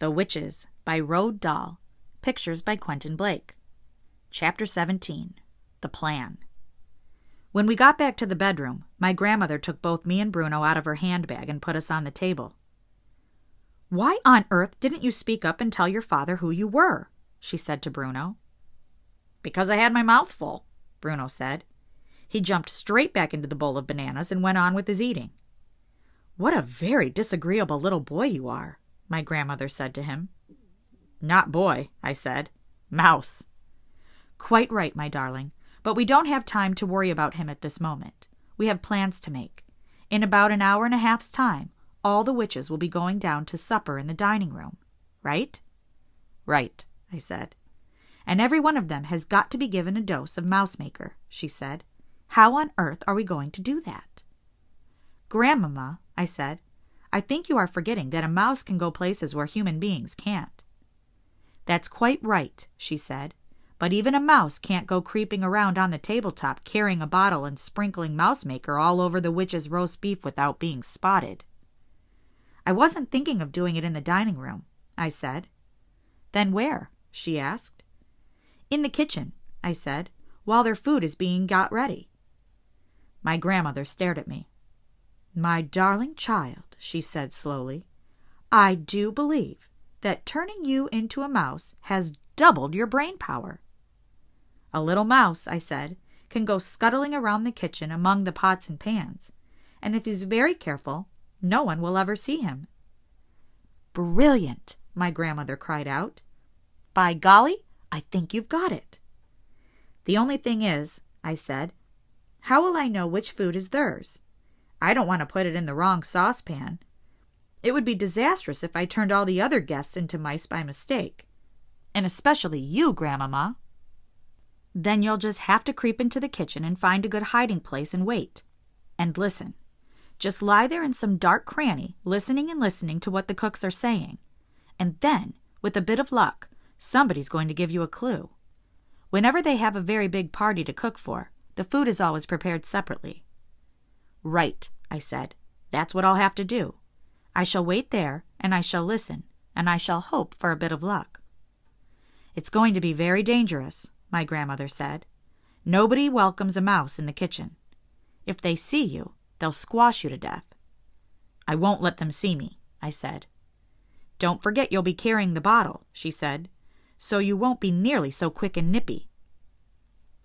The Witches by Roald Dahl. Pictures by Quentin Blake. Chapter 17. The Plan. When we got back to the bedroom, my grandmother took both me and Bruno out of her handbag and put us on the table. "Why on earth didn't you speak up and tell your father who you were?" she said to Bruno. "Because I had my mouth full," Bruno said. He jumped straight back into the bowl of bananas and went on with his eating. "What a very disagreeable little boy you are," my grandmother said to him. "Not boy," I said. "Mouse." "Quite right, my darling, but we don't have time to worry about him at this moment. We have plans to make. In about an hour and a half's time, all the witches will be going down to supper in the dining room. Right?" "Right," I said. "And every one of them has got to be given a dose of mouse maker," she said. "How on earth are we going to do that?" "Grandmama," I said, "I think you are forgetting that a mouse can go places where human beings can't." "That's quite right," she said, "but even a mouse can't go creeping around on the tabletop carrying a bottle and sprinkling mouse maker all over the witch's roast beef without being spotted." "I wasn't thinking of doing it in the dining room," I said. "Then where?" she asked. "In the kitchen," I said, "while their food is being got ready." My grandmother stared at me. "My darling child," she said slowly, "I do believe that turning you into a mouse has doubled your brain power." "A little mouse," I said, "can go scuttling around the kitchen among the pots and pans, and if he's very careful, no one will ever see him." "Brilliant!" my grandmother cried out. "By golly, I think you've got it." "The only thing is," I said, "how will I know which food is theirs? I don't want to put it in the wrong saucepan. It would be disastrous if I turned all the other guests into mice by mistake. And especially you, Grandmama." "Then you'll just have to creep into the kitchen and find a good hiding place and wait. And listen. Just lie there in some dark cranny, listening and listening to what the cooks are saying. And then, with a bit of luck, somebody's going to give you a clue. Whenever they have a very big party to cook for, the food is always prepared separately." "Right," I said. "That's what I'll have to do. I shall wait there, and I shall listen, and I shall hope for a bit of luck." "It's going to be very dangerous," my grandmother said. "Nobody welcomes a mouse in the kitchen. If they see you, they'll squash you to death." "I won't let them see me," I said. "Don't forget you'll be carrying the bottle," she said, "so you won't be nearly so quick and nippy."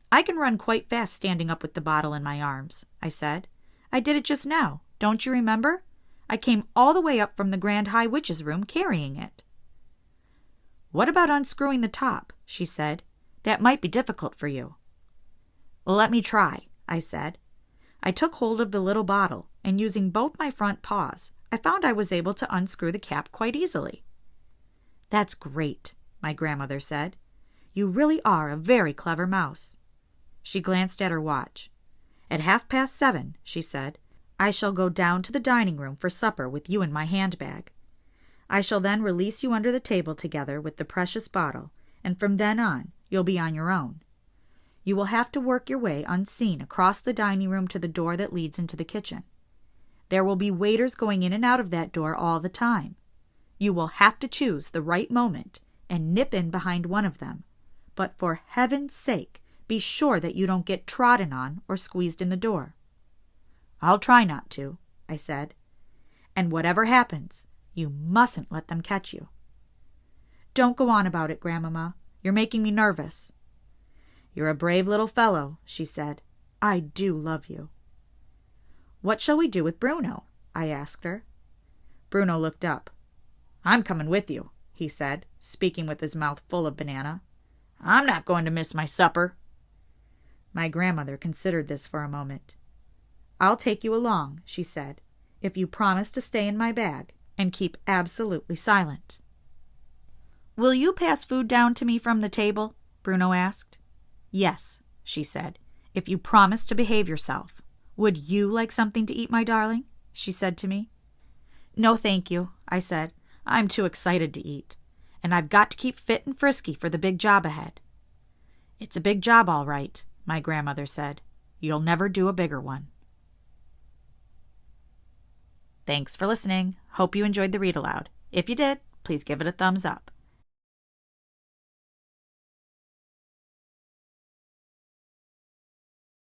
"I can run quite fast standing up with the bottle in my arms," I said. "I did it just now, don't you remember? I came all the way up from the Grand High Witch's room carrying it." "What about unscrewing the top?" she said. "That might be difficult for you." "Let me try," I said. I took hold of the little bottle, and using both my front paws, I found I was able to unscrew the cap quite easily. "That's great," my grandmother said. "You really are a very clever mouse." She glanced at her watch. "At 7:30, she said, "I shall go down to the dining room for supper with you in my handbag. I shall then release you under the table together with the precious bottle, and from then on you'll be on your own. You will have to work your way unseen across the dining room to the door that leads into the kitchen. There will be waiters going in and out of that door all the time. You will have to choose the right moment and nip in behind one of them, but for heaven's sake, be sure that you don't get trodden on or squeezed in the door." "I'll try not to," I said. "And whatever happens, you mustn't let them catch you." "Don't go on about it, Grandmama. You're making me nervous." "You're a brave little fellow," she said. "I do love you." "What shall we do with Bruno?" I asked her. Bruno looked up. "I'm coming with you," he said, speaking with his mouth full of banana. "I'm not going to miss my supper." My grandmother considered this for a moment. "I'll take you along," she said, "if you promise to stay in my bag and keep absolutely silent." "Will you pass food down to me from the table?" Bruno asked. "Yes," she said, "if you promise to behave yourself. Would you like something to eat, my darling?" she said to me. "No, thank you," I said. "I'm too excited to eat, and I've got to keep fit and frisky for the big job ahead." "It's a big job, all right," my grandmother said. "You'll never do a bigger one." Thanks for listening. Hope you enjoyed the read aloud. If you did, please give it a thumbs up.